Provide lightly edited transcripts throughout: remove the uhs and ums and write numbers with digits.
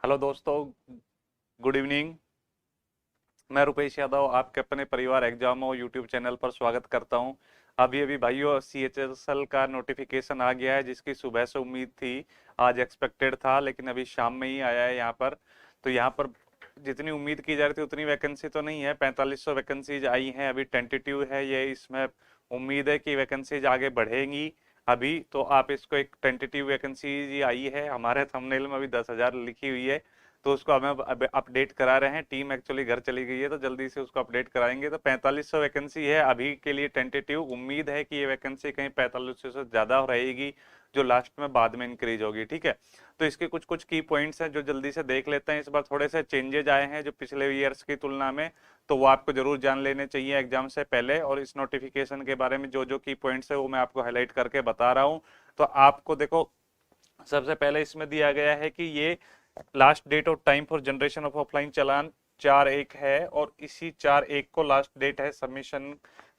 Hello दोस्तों, good evening. मैं रुपेश यादव आपके अपने परिवार एग्जामो यूट्यूब चैनल पर स्वागत करता हूं। अभी अभी भाइयों CHSL का नोटिफिकेशन आ गया है, जिसकी सुबह से उम्मीद थी, आज एक्सपेक्टेड था, लेकिन अभी शाम में ही आया है यहाँ पर। तो यहाँ पर जितनी उम्मीद की जा रही थी उतनी वैकेंसी तो नहीं है। 4500 वैकेंसीज आई हैं, अभी टेंटेटिव है ये। इसमें उम्मीद है कि वैकेंसीज आगे बढ़ेंगी। अभी तो आप इसको एक टेंटेटिव वैकेंसी आई है, हमारे थंबनेल में अभी 10,000 लिखी हुई है, तो उसको हमें अब अपडेट करा रहे हैं। टीम एक्चुअली घर चली गई है, तो जल्दी से उसको अपडेट कराएंगे। तो 4500 वैकेंसी है अभी के लिए टेंटेटिव। उम्मीद है कि ये वैकेंसी कहीं 4500 से ज़्यादा रहेगी, जो लास्ट में बाद में इंक्रीज होगी। ठीक है, तो इसके कुछ कुछ की पॉइंट्स हैं जो जल्दी से देख लेते हैं। इस बार थोड़े से चेंजेज आए हैं जो पिछले ईयर्स की तुलना में, तो वो आपको जरूर जान लेने चाहिए एग्जाम से पहले। और इस नोटिफिकेशन के बारे में जो जो की पॉइंट्स है वो मैं आपको हाईलाइट करके बता रहा हूँ। तो आपको देखो, सबसे पहले इसमें दिया गया है कि ये लास्ट डेट और time for generation of offline चालान 4/1 है, और इसी 4/1 को लास्ट डेट है सबमिशन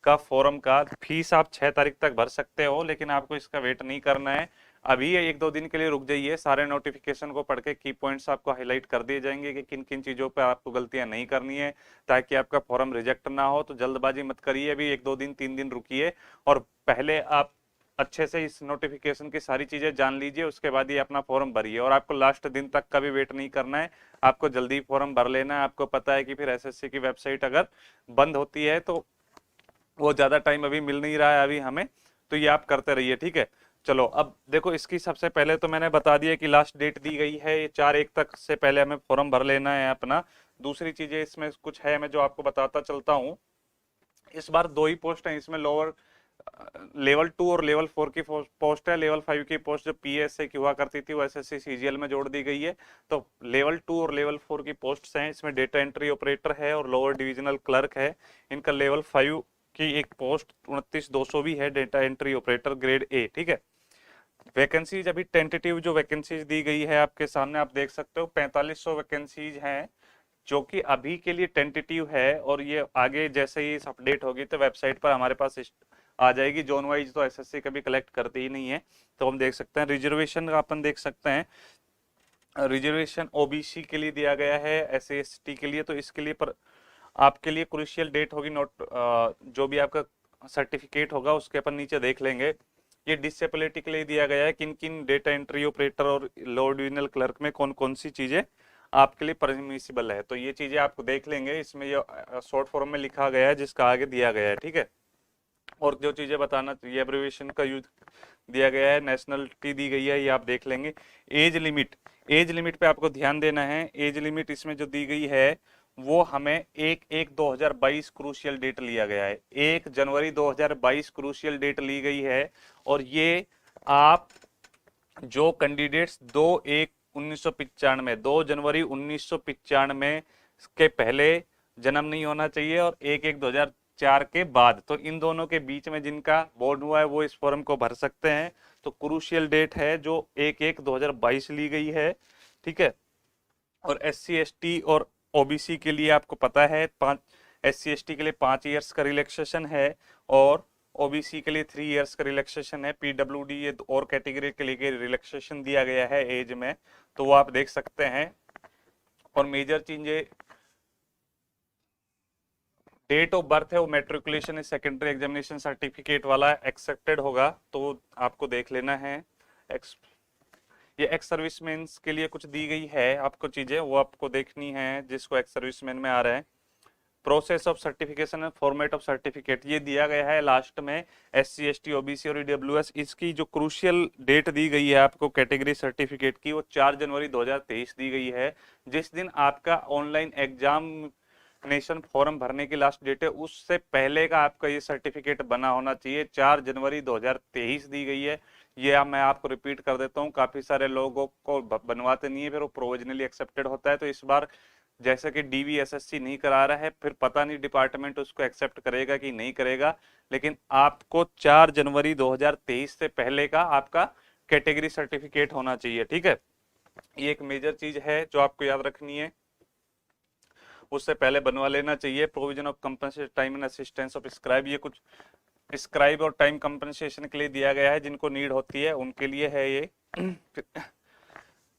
का फॉर्म का। फीस आप 6 तारीख तक भर सकते हो, लेकिन आपको इसका वेट नहीं करना है। अभी ये 1-2 दिन के लिए रुक जाइए, सारे नोटिफिकेशन को पढ़ के की पॉइंट्स आपको हाईलाइट कर दिए जाएंगे कि किन किन चीजों पे आपको गलतियां नहीं करनी है, ताकि आपका फॉर्म रिजेक्ट ना हो। तो जल्दबाजी मत करिए, अभी 1-2 दिन 3 दिन रुकिए, और पहले आप अच्छे से इस नोटिफिकेशन की सारी चीजें जान लीजिए, उसके बाद ही अपना फॉर्म भरिए। और आपको लास्ट दिन तक का भी वेट नहीं करना है, आपको जल्दी फॉर्म भर लेना है। आपको पता है कि फिर एसएससी की वेबसाइट अगर बंद होती है तो वो ज्यादा टाइम अभी मिल नहीं रहा है अभी हमें, तो ये आप करते रहिए। ठीक है, चलो अब देखो, इसकी सबसे पहले तो मैंने बता दिया कि लास्ट डेट दी गई है, ये 4/1 तक से पहले हमें फॉर्म भर लेना है अपना। दूसरी चीजें इसमें कुछ है, मैं जो आपको बताता चलता हूँ। इस बार 2 ही पोस्ट है इसमें, लोअर लेवल 2 और लेवल 4 की पोस्ट है। लेवल 5 की पोस्ट जो PSA की हुआ करती थी वो SSC CGL में जोड़ दी गई है। तो लेवल 2 और लेवल 4 की पोस्ट हैं, इसमें डेटा एंट्री ऑपरेटर है और लोअर डिविजनल क्लर्क है। इनका लेवल 5 की एक पोस्ट 29,200 भी है, data entry operator grade A। ठीक है, वैकेंसीज अभी टेंटेटिव जो वैकेंसीज दी गई है आपके सामने, आप देख सकते हो 4500 वैकेंसीज हैं, जो कि अभी के लिए टेंटेटिव है। और ये आगे जैसे ही अपडेट होगी तो वेबसाइट पर हमारे पास आ जाएगी। जोन वाइज तो एसएससी कभी कलेक्ट करती ही नहीं है। तो हम देख सकते हैं रिजर्वेशन का, अपन देख सकते हैं रिजर्वेशन OBC के लिए दिया गया है, SC ST के लिए। तो इसके लिए पर आपके लिए क्रुशियल डेट होगी, नोट जो भी आपका सर्टिफिकेट होगा उसके अपन नीचे देख लेंगे। ये डिसेबिलिटी के लिए दिया गया है, किन किन डेटा एंट्री ऑपरेटर और लोअर डिविजनल क्लर्क में कौन कौन सी चीजें आपके लिए परमिसिबल है। तो ये चीजें आपको देख लेंगे, इसमें ये शॉर्ट फॉर्म में लिखा गया है जिसका आगे दिया गया है। ठीक है, और जो चीजें बताना चाहिए, एब्रिविएशन का यूज दिया गया है, नेशनलिटी दी गई है, ये आप देख लेंगे। एज लिमिट पे आपको ध्यान देना है। एज लिमिट इसमें जो दी गई है वो हमें 1/1/2022 क्रूशियल डेट लिया गया है। 1 जनवरी 2022 क्रूशियल डेट ली गई है। और ये आप जो कैंडिडेट्स 2/1/1995, 2 जनवरी 1995 के पहले जन्म नहीं होना चाहिए, और 1/1/2004 के बाद, तो इन दोनों के बीच में जिनका बोर्ड हुआ है वो इस फॉर्म को भर सकते हैं। तो क्रूशियल डेट है जो 1/1/2022 ली गई है। ठीक है, और SC ST और OBC के लिए आपको पता है 5, SC ST के लिए 5 ईयर्स का रिलैक्सेशन है, और OBC के लिए 3 ईयर्स का रिलैक्सेशन है। PWD ये और कैटेगरी के लिए रिलैक्सेशन दिया गया है एज में, तो वो आप देख सकते हैं। और major changes, date of birth है वो मेट्रिकुलेशन सेकेंडरी एग्जामिनेशन सर्टिफिकेट वाला एक्सेप्टेड होगा, तो आपको देख लेना है। ये एक्स सर्विसमैन के लिए कुछ दी गई है आपको चीजें, वो आपको देखनी है जिसको एक्स सर्विसमैन में आ रहा है। Process of certification and format of certificate ये दिया गया है लास्ट में। SC ST OBC और EWS, इसकी जो क्रूशियल डेट दी गई है आपको कैटेगरी सर्टिफिकेट की, वो 4 जनवरी 2023 दी गई है। जिस दिन आपका ऑनलाइन एग्जामिनेशन फॉर्म भरने की लास्ट डेट है, उससे पहले का आपका ये सर्टिफिकेट बना होना चाहिए। 4 जनवरी 2023 दी गई है। ये मैं आपको रिपीट कर देता हूँ, काफी सारे लोगों को बनवाते नहीं है, फिर वो प्रोविजनली एक्सेप्टेड होता है। तो इस बार जैसे कि DVSSC नहीं करा रहा है, फिर पता नहीं डिपार्टमेंट उसको एक्सेप्ट करेगा कि नहीं करेगा, लेकिन आपको 4 जनवरी 2023 से पहले का आपका कैटेगरी सर्टिफिकेट होना चाहिए। ठीक है, ये एक मेजर चीज है जो आपको याद रखनी है, उससे पहले बनवा लेना चाहिए। Provision of compensation time and assistance of scribe, ये कुछ स्क्राइब और टाइम कंपनसेशन के लिए दिया गया है, जिनको नीड होती है उनके लिए है ये।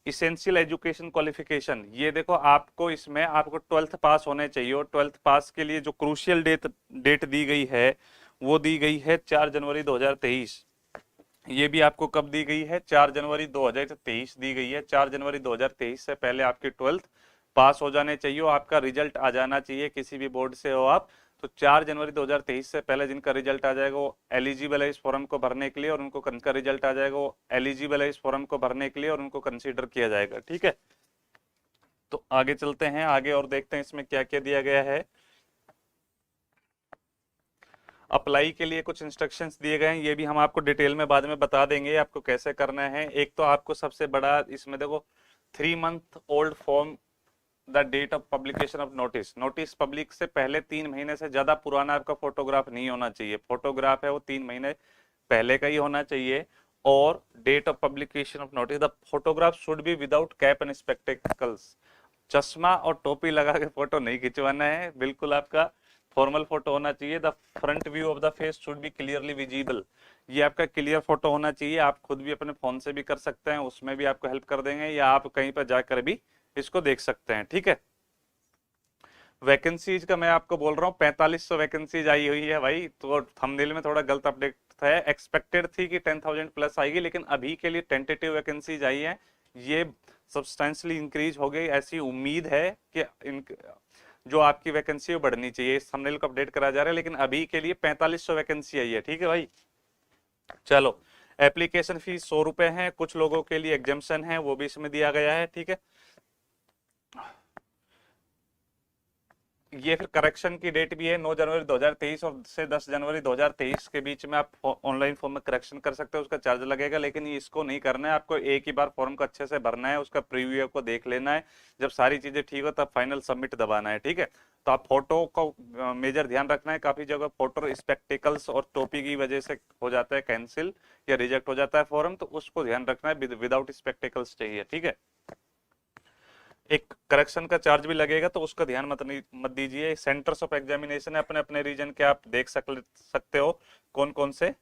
इसेंशियल एजुकेशन क्वालिफिकेशन, ये देखो आपको इसमें आपको 12th पास होने चाहिए, और 12th पास के लिए जो क्रूशियल डेट दी गई है वो दी गई है 4 जनवरी 2023। ये भी आपको कब दी गई है? 4 जनवरी 2023 दी गई है। 4 जनवरी 2023 से पहले आपकी 12th पास हो जाने चाहिए और आपका रिजल्ट आ जाना चाहिए, किसी भी बोर्ड से हो आप। तो 4 जनवरी 2023 से पहले जिनका रिजल्ट आ जाएगा वो एलिजिबल है इस फॉर्म को भरने के लिए, और उनको जिनका रिजल्ट आ जाएगा वो एलिजिबल है इस फॉर्म को भरने के लिए, और उनको कंसीडर किया जाएगा। ठीक है, तो आगे चलते हैं आगे और देखते हैं इसमें क्या क्या दिया गया है। अप्लाई के लिए कुछ इंस्ट्रक्शंस दिए गए हैं, ये भी हम आपको डिटेल में बाद में बता देंगे आपको कैसे करना है। एक तो आपको सबसे बड़ा इसमें देखो 3 month old from the date of publication of notice, notice public से पहले 3 महीने से ज्यादा पुराना आपका फोटोग्राफ नहीं होना चाहिए। फोटोग्राफ है वो 3 महीने पहले का ही होना चाहिए। और date of publication of notice, the photograph should be without cap and spectacles, चश्मा और टोपी लगा के फोटो नहीं खिंचवाना है, बिल्कुल आपका फॉर्मल फोटो होना चाहिए। The front view of the face should be clearly visible, ये आपका क्लियर फोटो होना चाहिए। आप खुद भी अपने फोन से भी कर सकते हैं, उसमें भी आपको हेल्प कर देंगे, या आप कहीं पर जाकर भी इसको देख सकते हैं। ठीक है, वैकेंसीज का मैं आपको बोल रहा हूँ 4500 वैकेंसीज आई हुई है भाई, तो थंबनेल में थोड़ा गलत अपडेट है, एक्सपेक्टेड थी कि 10,000 प्लस आएगी, लेकिन अभी के लिए टेंटेटिव वैकेंसीज आई है, ये सब्सटेंशियली इंक्रीज हो गई, ऐसी उम्मीद है कि जो आपकी वैकेंसी बढ़नी चाहिए। इस थंबनेल को अपडेट करा जा रहा है, लेकिन अभी के लिए 4500 वैकेंसी आई है। ठीक है भाई, चलो एप्लीकेशन फीस 100 रुपए है, कुछ लोगों के लिए एग्जाम्शन है वो भी इसमें दिया गया है। ठीक है, ये फिर करेक्शन की डेट भी है 9 जनवरी 2023 और से 10 जनवरी 2023 के बीच में आप ऑनलाइन फॉर्म में करेक्शन कर सकते हो, उसका चार्ज लगेगा, लेकिन इसको नहीं करना है आपको, एक ही बार फॉर्म को अच्छे से भरना है, उसका प्रीव्यू को देख लेना है, जब सारी चीजें ठीक हो तब फाइनल सबमिट दबाना है। ठीक है, तो आप फोटो को मेजर ध्यान रखना है, काफी जगह फोटो स्पेक्टिकल्स और टोपी की वजह से हो जाता है कैंसिल या रिजेक्ट हो जाता है फॉर्म, तो उसको ध्यान रखना है, विदाउट स्पेक्टिकल्स चाहिए। ठीक है, एक करेक्शन का चार्ज भी लगेगा, तो उसका ध्यान मत दीजिए। सेंटर्स ऑफ एग्जामिनेशन है अपने अपने रीजन के, आप देख सकते हो कौन कौन से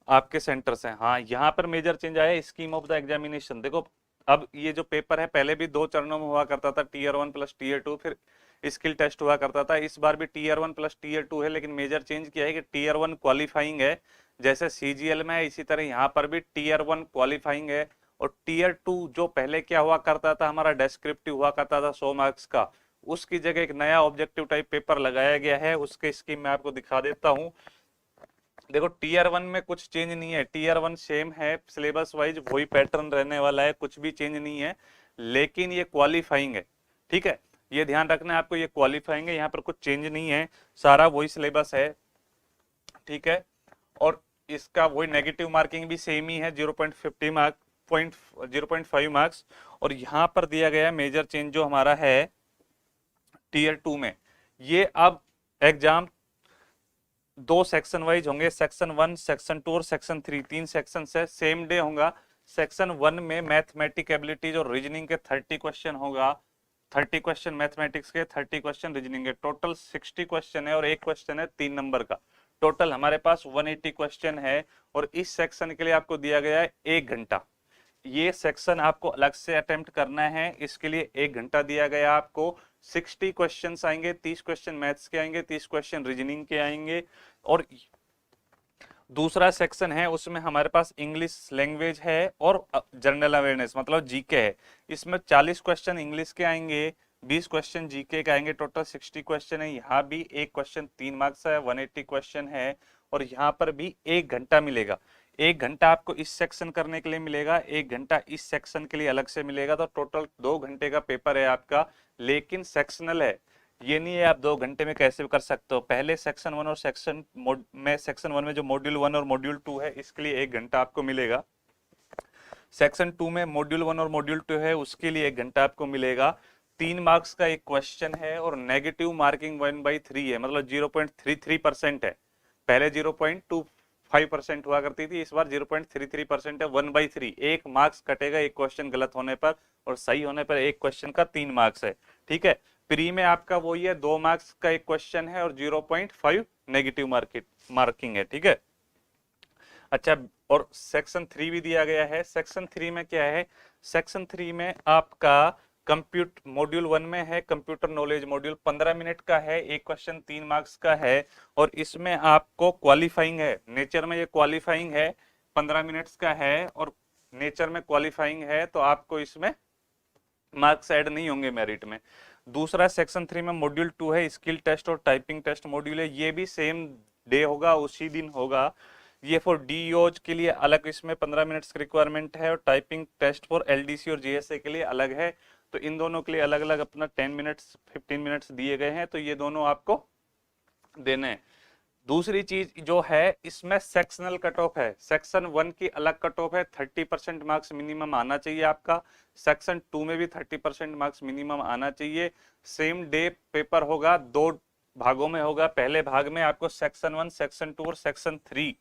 आपके सेंटर्स हैं। हाँ, यहाँ पर मेजर चेंज आया है, स्कीम ऑफ द एग्जामिनेशन। देखो अब ये जो पेपर है पहले भी 2 चरणों में हुआ करता था, टीयर 1 प्लस टीयर 2, फिर स्किल टेस्ट हुआ करता था। इस बार भी टीयर 1 प्लस टीयर 2 है, लेकिन मेजर चेंज किया है कि टीयर 1 क्वालिफाइंग है, जैसे सीजीएल में है इसी तरह यहाँ पर भी टीयर 1 क्वालिफाइंग है। और टीयर 2 जो पहले क्या हुआ करता था, हमारा डेस्क्रिप्टिव हुआ करता था 100 मार्क्स का, उसकी जगह एक नया ऑब्जेक्टिव टाइप पेपर लगाया गया है, उसके स्कीम में आपको दिखा देता हूँ। देखो टीयर 1 में कुछ चेंज नहीं है, टीयर 1 सेम है, सिलेबस वाइज वही पैटर्न रहने वाला है, कुछ भी चेंज नहीं है, लेकिन ये क्वालिफाइंग है। ठीक है, ये ध्यान रखना है आपको, ये क्वालिफाइंग है, यहाँ पर कुछ चेंज नहीं है, सारा वही सिलेबस है। ठीक है, और इसका वही नेगेटिव मार्किंग भी सेम ही है, 0.50 मार्क 0.5 मार्क्स। और यहाँ पर दिया गया मेजर चेंज जो हमारा है टीयर 2 में, ये अब एग्जाम 2 सेक्शन वाइज होंगे, सेक्शन 1, सेक्शन 2 और सेक्शन 3, 3 सेक्शन है, सेम डे होगा। सेक्शन 1 में मैथमेटिक एबिलिटीज और रीजनिंग के 30 क्वेश्चन होगा, 30 क्वेश्चन मैथमेटिक्स के, 30 क्वेश्चन रीजनिंग के, टोटल 60 क्वेश्चन है, और एक क्वेश्चन है 3 नंबर का, टोटल हमारे पास 180 क्वेश्चन है। और इस सेक्शन के लिए आपको दिया गया है 1 घंटा, ये सेक्शन आपको अलग से अटेम्प्ट करना है, इसके लिए 1 घंटा दिया गया आपको। 60 क्वेश्चंस आएंगे, 30 क्वेश्चन मैथ्स के आएंगे, 30 क्वेश्चन रीजनिंग के आएंगे। और दूसरा सेक्शन है उसमें हमारे पास इंग्लिश लैंग्वेज है और जनरल अवेयरनेस मतलब जीके है, इसमें 40 क्वेश्चन इंग्लिश के आएंगे, 20 क्वेश्चन जीके के आएंगे, टोटल 60 क्वेश्चन है। यहाँ भी एक क्वेश्चन 3 मार्क्स है, 180 क्वेश्चन है, और यहाँ पर भी 1 घंटा मिलेगा। 1 घंटा आपको इस सेक्शन करने के लिए मिलेगा, 1 घंटा इस सेक्शन के लिए अलग से मिलेगा, तो टोटल 2 घंटे का पेपर है आपका, लेकिन सेक्शनल है, ये नहीं है आप 2 घंटे में कैसे भी कर सकते हो। पहले सेक्शन 1 और सेक्शन सेक्शन 1 में जो मॉड्यूल 1 और मॉड्यूल 2 है इसके लिए 1 घंटा आपको मिलेगा, सेक्शन 2 में मॉड्यूल 1 और मॉड्यूल 2 है उसके लिए 1 घंटा आपको मिलेगा। 3 मार्क्स का एक क्वेश्चन है, और नेगेटिव मार्किंग 1/3 है, मतलब 0.33% है, पहले 0.25% हुआ करती थी, इस बार 0.33% है, 1/3, 1 मार्क्स कटेगा एक क्वेश्चन गलत होने पर, और सही होने पर एक क्वेश्चन का 3 मार्क्स है। ठीक है, प्री में आपका वही है, 2 मार्क्स का एक क्वेश्चन है और 0.5 नेगेटिव मार्किंग है। ठीक है, अच्छा और सेक्शन 3 भी दिया गया है। सेक्शन 3 में क्या है, सेक्शन 3 में आपका कंप्यूटर मॉड्यूल 1 में है कंप्यूटर नॉलेज मॉड्यूल, 15 मिनट का है, एक क्वेश्चन 3 मार्क्स का है, और इसमें आपको क्वालिफाइंग है, नेचर में ये क्वालिफाइंग है, 15 मिनट्स का है और नेचर में क्वालिफाइंग है, तो आपको इसमें मार्क्स ऐड नहीं होंगे मेरिट में। दूसरा सेक्शन 3 में मॉड्यूल 2 है स्किल टेस्ट और टाइपिंग टेस्ट मॉड्यूल है, ये भी सेम डे होगा, उसी दिन होगा। ये फॉर डीओज के लिए अलग इसमें 15 मिनट्स की रिक्वायरमेंट है, और टाइपिंग टेस्ट फॉर एलडीसी और जीएसए के लिए अलग है। तो इन दोनों के लिए अलग अलग अपना 10 मिनट्स 15 मिनट्स दिए गए हैं, तो ये दोनों आपको देने हैं। दूसरी चीज जो है इसमें सेक्शनल कट ऑफ है, सेक्शन 1 की अलग कट ऑफ है, 30% मार्क्स मिनिमम आना चाहिए आपका, सेक्शन 2 में भी 30% मार्क्स मिनिमम आना चाहिए। सेम डे पेपर होगा, 2 भागों में होगा, पहले भाग में आपको सेक्शन 1, सेक्शन 2 और सेक्शन 3,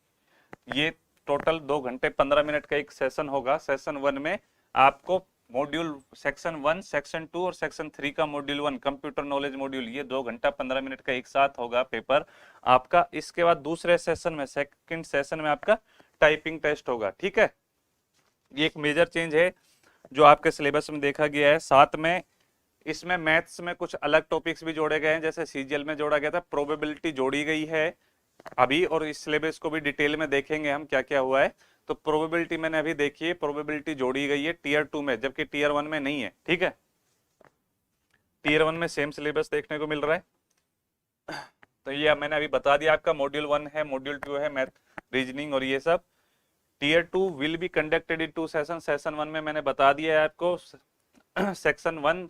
ये टोटल 2 घंटे 15 मिनट का एक सेशन होगा। सेशन 1 में आपको मॉड्यूल सेक्शन 1, सेक्शन 2 और सेक्शन 3 का मॉड्यूल 1 कंप्यूटर नॉलेज मॉड्यूल, ये 2 घंटा 15 मिनट का एक साथ होगा पेपर आपका। इसके बाद दूसरे सेशन में, सेकंड सेशन में आपका टाइपिंग टेस्ट होगा, ठीक है। ये एक मेजर चेंज है जो आपके सिलेबस में देखा गया है। साथ में इसमें मैथ्स में कुछ अलग टॉपिक्स भी जोड़े गए हैं, जैसे सीजीएल में जोड़ा गया था, प्रोबेबिलिटी जोड़ी गई है अभी, और इस सिलेबस को भी डिटेल में देखेंगे हम क्या क्या हुआ है। तो प्रोबेबिलिटी मैंने अभी देखी है, प्रोबेबिलिटी जोड़ी गई है टीयर 2 में, जबकि टीयर 1 में नहीं है, ठीक है। टीयर 1 में सेम सिलेबस देखने को मिल रहा है। तो ये मैंने अभी बता दिया, आपका मॉड्यूल 1 है, मॉड्यूल 2 है मैथ रीजनिंग और ये सब। Tier 2 will be conducted in 2 session, session 1 में मैंने बता दिया है आपको, सेक्शन 1,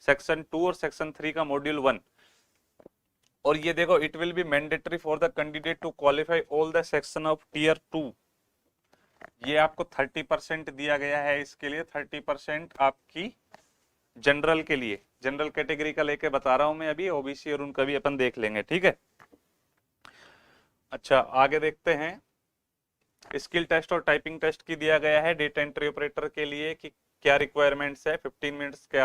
सेक्शन 2 और सेक्शन 3 का मॉड्यूल 1। और ये देखो, it will be mandatory for the candidate to qualify all the section of tier 2, ये आपको 30% दिया गया है इसके लिए, 30% आपकी जनरल के लिए, जनरल कैटेगरी का लेके बता रहा हूं मैं अभी, ओबीसी और उनका भी अपन देख लेंगे, ठीक है। अच्छा आगे देखते हैं, स्किल टेस्ट और टाइपिंग टेस्ट की दिया गया है डेटा एंट्री ऑपरेटर के लिए कि क्या रिक्वायरमेंट्स है, 15 मिनट्स के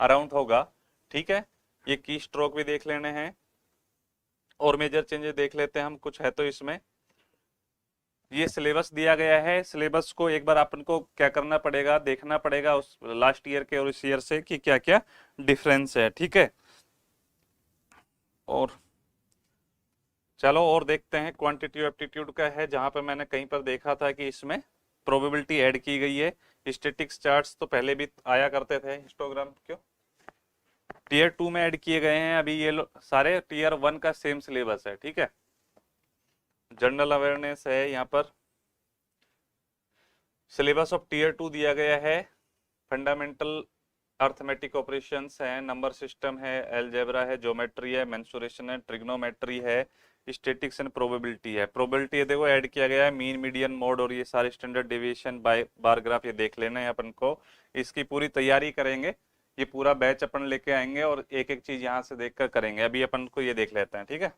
अराउंड होगा, ठीक है। ये की स्ट्रोक भी देख लेने हैं, और मेजर चेंजेस देख लेते हैं हम, कुछ है तो इसमें। ये सिलेबस दिया गया है, सिलेबस को एक बार अपन को क्या करना पड़ेगा, देखना पड़ेगा उस लास्ट ईयर के और इस ईयर से कि क्या क्या डिफरेंस है, ठीक है। और चलो और देखते हैं, क्वांटिटी एप्टीट्यूड का है, जहां पर मैंने कहीं पर देखा था कि इसमें प्रोबेबिलिटी ऐड की गई है। स्टैटिक्स चार्ट्स तो पहले भी आया करते थे, हिस्टोग्राम क्यों टीयर 2 में ऐड किए गए हैं, अभी ये सारे टीयर 1 का सेम सिलेबस है, ठीक है। जनरल अवेयरनेस है, यहाँ पर सिलेबस ऑफ टीयर 2 दिया गया है, फंडामेंटल अर्थमेटिक ऑपरेशंस है, नंबर सिस्टम है, अलजेब्रा है, ज्योमेट्री है, मेंसुरेशन है, ट्रिग्नोमेट्री है, स्टैटिक्स एंड प्रोबेबिलिटी है। प्रोबेबिलिटी ये देखो ऐड किया गया है, मीन मीडियन मोड और ये सारे standard deviation by bar graph, ये देख लेना है अपन को। इसकी पूरी तैयारी करेंगे, ये पूरा बैच अपन लेके आएंगे और एक एक चीज यहाँ से देखकर करेंगे। अभी अपन को ये देख लेते हैं, ठीक है।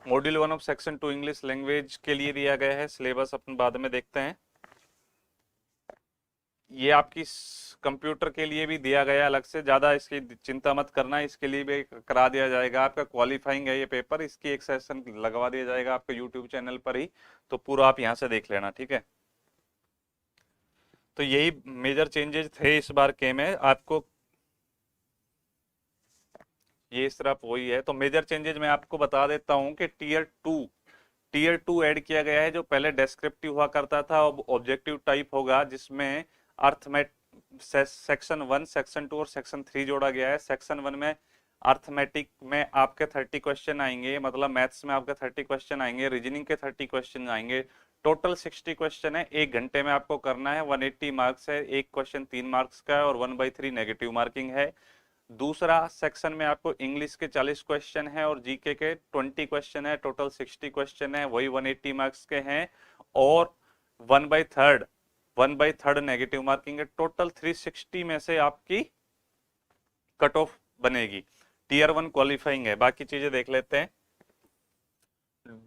Module 1 of section 2 English language के लिए दिया गया है, सिलेबस अपन बाद में देखते हैं। ये आपकी कंप्यूटर के लिए भी दिया गया अलग से, ज्यादा इसकी चिंता मत करना, इसके लिए भी करा दिया जाएगा, आपका क्वालिफाइंग है ये पेपर, इसकी एक सेशन लगवा दिया जाएगा आपके यूट्यूब चैनल पर ही, तो पूरा आप यहाँ से देख लेना, ठीक है। तो यही मेजर चेंजेस थे इस बार के में, आपको ये सिर्फ वही है। तो मेजर चेंजेस मैं आपको बता देता हूँ कि टीयर 2 ऐड किया गया है, जो पहले डेस्क्रिप्टिव हुआ करता था, अब ऑब्जेक्टिव टाइप होगा, जिसमें अर्थमेट सेक्शन 1, सेक्शन 2 और सेक्शन 3 जोड़ा गया है। सेक्शन 1 में अर्थमेटिक में आपके 30 क्वेश्चन आएंगे, मतलब मैथ्स में आपके 30 क्वेश्चन आएंगे, रीजनिंग के 30 क्वेश्चन आएंगे, टोटल 60 क्वेश्चन है, 1 घंटे में आपको करना है, 180 मार्क्स है, एक क्वेश्चन 3 मार्क्स का है और 1/3 नेगेटिव मार्किंग है। दूसरा सेक्शन में आपको इंग्लिश के 40 क्वेश्चन है और जीके के 20 क्वेश्चन है, टोटल 60 क्वेश्चन है, वही 180 मार्क्स के हैं, और 1/3 नेगेटिव मार्किंग है, टोटल 360 में से आपकी कट ऑफ बनेगी। टीयर 1 क्वालिफाइंग है। बाकी चीजें देख लेते हैं।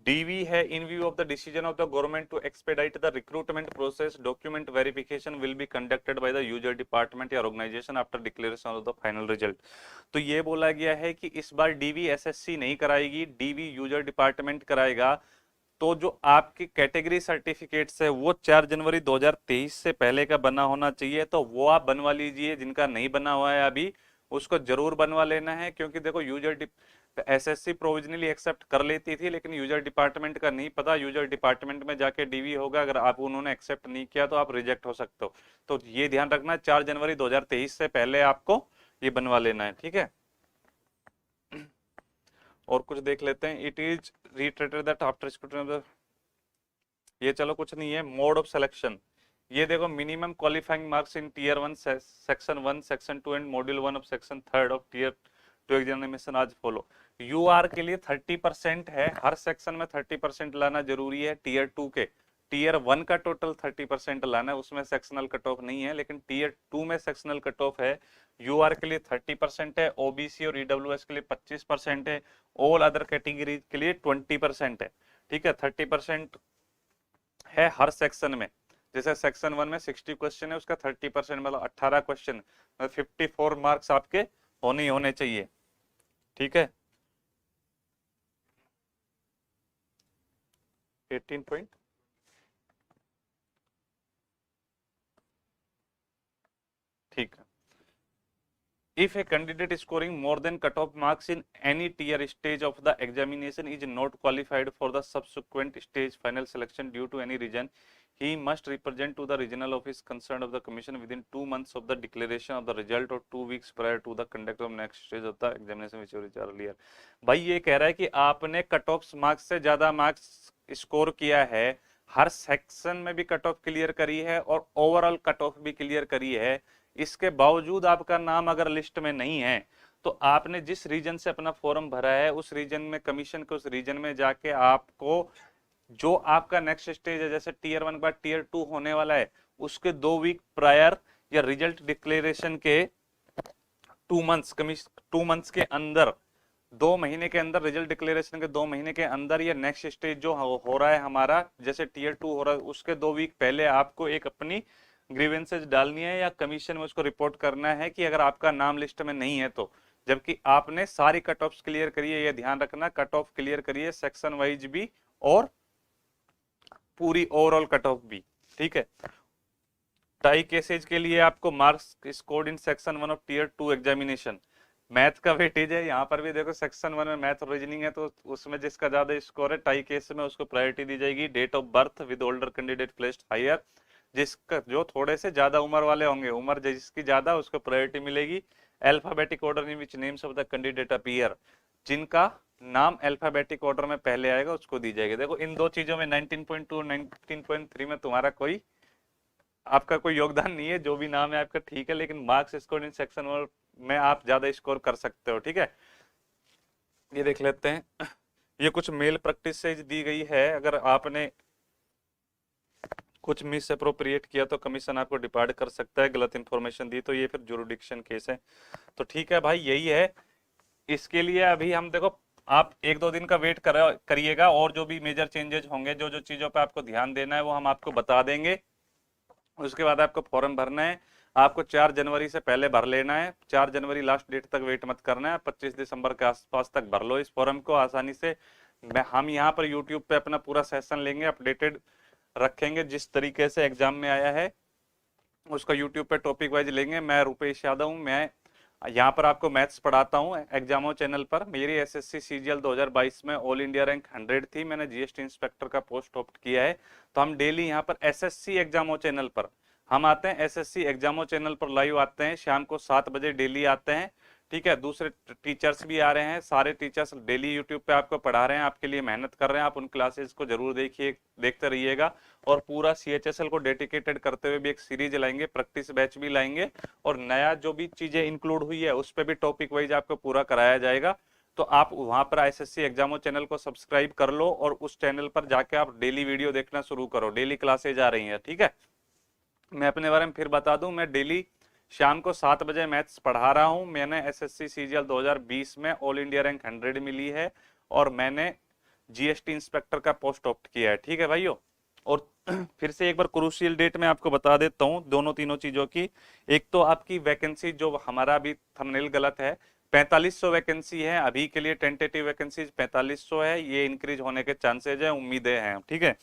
डीवी है, in view of the decision of the government to expedite the recruitment process, document verification will be conducted by the user department या organisation after declaration of the final result. तो ये बोला गया है कि इस बार डीवी एसएससी नहीं कराएगी, डीवी यूजर डिपार्टमेंट कराएगा। तो जो आपकी कैटेगरी सर्टिफिकेट्स है वो 4 जनवरी 2023 से पहले का बना होना चाहिए, तो वो आप बनवा लीजिए। जिनका नहीं बना हुआ है अभी उसको जरूर बनवा लेना है, क्योंकि देखो यूजर एसएससी प्रोविजनली एक्सेप्ट कर लेती थी, लेकिन यूजर डिपार्टमेंट का नहीं पता। यूजर डिपार्टमेंट में जाके डीवी होगा, अगर आप उन्होंने एक्सेप्ट नहीं किया तो आप रिजेक्ट हो सकते हो। तो ये ध्यान रखना, 4 जनवरी 2023 से पहले आपको ये बनवा लेना है, ठीक है। और कुछ देख लेते हैं। It is retreated that after, ये चलो कुछ नहीं है। मोड ऑफ सिलेक्शन, ये देखो minimum qualifying marks in tier 1 section 1 section 2 and module 1 of section 3 of tier 2 examination as follow. UR के लिए 30% है, हर सेक्शन में 30% लाना जरूरी है। टीयर 2 के, टीयर 1 का टोटल 30% लाना है, उसमें सेक्शनल कट ऑफ नहीं है, लेकिन टीयर 2 में सेक्शनल कट ऑफ है। यूआर के लिए 30% है, ओबीसी और ईडब्ल्यूएस के लिए 25% है, ऑल अदर कैटेगरी के लिए 20% है, ठीक है। 30% है हर सेक्शन में। जैसे सेक्शन 1 में 60 क्वेश्चन है, उसका 30% मतलब 18 क्वेश्चन, 54 मार्क्स आपके होने ही होने चाहिए, ठीक है। 18 पॉइंट, ठीक है। If a candidate is scoring more than cutoff marks in any tier stage of the examination is not qualified for the subsequent stage final selection due to any reason, he must represent to the regional office concerned of the commission within 2 months of the declaration of the result or 2 weeks prior to the conduct of next stage of the examination which was earlier। भाई ये कह रहा है कि आपने cut off marks से ज्यादा marks score किया है, हर सेक्शन में भी कट ऑफ क्लियर करी है और ओवरऑल कट ऑफ भी क्लियर करी है, इसके बावजूद आपका नाम अगर लिस्ट में नहीं है, तो आपने जिस रीजन से अपना फॉर्म भरा है उस रीजन में, कमीशन के उस रीजन में जाके आपको जो आपका नेक्स्ट स्टेज है, जैसे टीयर 1 के बाद टीयर 2 होने वाला है, उसके 2 वीक प्रायर या रिजल्ट डिक्लेरेशन के 2 मंथ्स के अंदर, 2 महीने के अंदर, रिजल्ट डिक्लेरेशन के 2 महीने के अंदर, या नेक्स्ट स्टेज जो हो रहा है हमारा, जैसे टीयर 2 हो रहा है उसके 2 वीक पहले आपको एक अपनी ग्रीवेंसेज डालनी है या कमीशन में उसको रिपोर्ट करना है कि अगर आपका नाम लिस्ट में नहीं है तो, जबकि आपने सारी कट ऑफ क्लियर करी है। ये ध्यान रखना, कट ऑफ क्लियर करी है सेक्शन वाइज भी और पूरी ओवरऑल कट ऑफ भी, ठीक है। टाई केसेज के लिए आपको marks scored in section 1 of tier 2 examination, math का वेटेज है। यहाँ पर भी देखो सेक्शन 1 में मैथ और रीजनिंग है, तो उसमें जिसका ज्यादा स्कोर है टाई केस में उसको प्रायोरिटी दी जाएगी। Date of birth with older candidate placed higher, जिसका जो थोड़े से ज्यादा उम्र वाले होंगे, उम्र जिसकी ज्यादा उसको प्रायोरिटी मिलेगी। Alphabetic order in which names of the candidate appear, जिनका नाम अल्फाबेटिक ऑर्डर में पहले आएगा उसको दी जाएगी। देखो इन दो चीजों में 19.2 और 19.3 में तुम्हारा कोई, आपका कोई योगदान नहीं है, जो भी नाम है आपका ठीक है, लेकिन मार्क्स स्कोर इन सेक्शन में आप ज्यादा स्कोर कर सकते हो, ठीक है। ये देख लेते हैं, ये कुछ मेल प्रैक्टिस से दी गई है। अगर आपने कुछ मिस अप्रोप्रिएट किया तो कमीशन आपको डिपार्ट कर सकता है, गलत इंफॉर्मेशन दी तो ये फिर जुरिडिक्शन केस है। तो ठीक है भाई, यही है। इसके लिए अभी हम देखो, आप 1-2 दिन का वेट करिएगा, और जो भी मेजर चेंजेस होंगे, जो जो चीजों पे आपको ध्यान देना है वो हम आपको बता देंगे। उसके बाद आपको फॉर्म भरना है, आपको 4 जनवरी से पहले भर लेना है। 4 जनवरी लास्ट डेट तक वेट मत करना है, 25 दिसंबर के आसपास तक भर लो इस फॉर्म को आसानी से। हम यहाँ पर यूट्यूब पे अपना पूरा सेशन लेंगे, अपडेटेड रखेंगे, जिस तरीके से एग्जाम में आया है उसका यूट्यूब पे टॉपिक वाइज लेंगे। मैं रुपेश यादव हूँ, मैं यहाँ पर आपको मैथ्स पढ़ाता हूँ एग्जामो चैनल पर। मेरी एसएससी सीजीएल 2022 में ऑल इंडिया रैंक 100 थी, मैंने जीएसटी इंस्पेक्टर का पोस्ट ऑप्ट किया है। तो हम डेली यहाँ पर एसएससी एग्जामो चैनल पर हम आते हैं, एसएससी एग्जामो चैनल पर लाइव आते हैं, शाम को 7 बजे डेली आते हैं, ठीक है। दूसरे टीचर्स भी आ रहे हैं, सारे टीचर्स डेली यूट्यूब पे आपको पढ़ा रहे हैं, आपके लिए मेहनत कर रहे हैं। आप उन क्लासेस को जरूर देखते रहिएगा। और पूरा सीएचएसएल को डेडिकेटेड करते हुए भी एक सीरीज लाएंगे, प्रैक्टिस बैच भी लाएंगे, और नया जो भी चीजें इंक्लूड हुई है उस पर भी टॉपिक वाइज आपको पूरा कराया जाएगा। तो आप वहां पर एसएससी एग्जामो चैनल को सब्सक्राइब कर लो और उस चैनल पर जाके आप डेली वीडियो देखना शुरू करो। डेली क्लासेज आ रही है, ठीक है। मैं अपने बारे में फिर बता दूं, मैं डेली शाम को 7 बजे मैथ्स पढ़ा रहा हूं। मैंने एसएससी सीजीएल 2020 में ऑल इंडिया रैंक 100 मिली है, और मैंने जीएसटी इंस्पेक्टर का पोस्ट ऑप्ट किया है, ठीक है भाइयों। और फिर से एक बार क्रूशियल डेट में आपको बता देता हूं दोनों तीनों चीजों की। एक तो आपकी वैकेंसी, जो हमारा भी थंबनेल गलत है, 4500 वैकेंसी है अभी के लिए, टेंटेटिव वैकेंसीज 4500 है, ये इंक्रीज होने के चांसेज है, उम्मीदें हैं, ठीक है।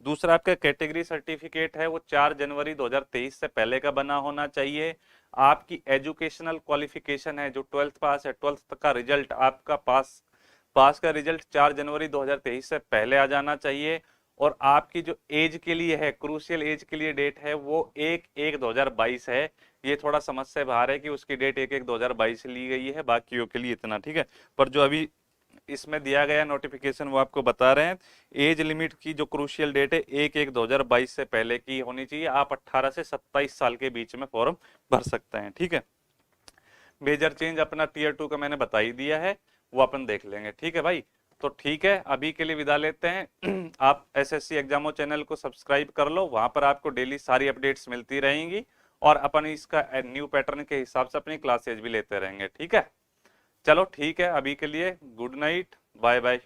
दूसरा आपका कैटेगरी सर्टिफिकेट है वो 4 जनवरी 2023 से पहले का बना होना चाहिए। आपकी एजुकेशनल क्वालिफिकेशन है जो 12th पास है, 12th का रिजल्ट आपका पास का रिजल्ट 4 जनवरी 2023 से पहले आ जाना चाहिए। और आपकी जो एज के लिए है, क्रूशियल एज के लिए डेट है वो 1/1/2022 है। ये थोड़ा समझ से बाहर है कि उसकी डेट 1/1/2022 ली गई है, बाकियों के लिए इतना, ठीक है। पर जो अभी इसमें दिया गया नोटिफिकेशन वो आपको बता रहे हैं, एज लिमिट की जो क्रूशियल डेट है 1/1/2022 से पहले की होनी चाहिए। आप 18 से 27 साल के बीच में फॉर्म भर सकते हैं, ठीक है। मेजर चेंज अपना टीयर 2 का मैंने बता ही दिया है, वो अपन देख लेंगे, ठीक है भाई। तो ठीक है, अभी के लिए विदा लेते हैं। आप एसएससी एग्जामो चैनल को सब्सक्राइब कर लो, वहां पर आपको डेली सारी अपडेट्स मिलती रहेंगी और अपन इसका न्यू पैटर्न के हिसाब से अपनी क्लासेज भी लेते रहेंगे, ठीक है। चलो ठीक है, अभी के लिए गुड नाइट, बाय बाय।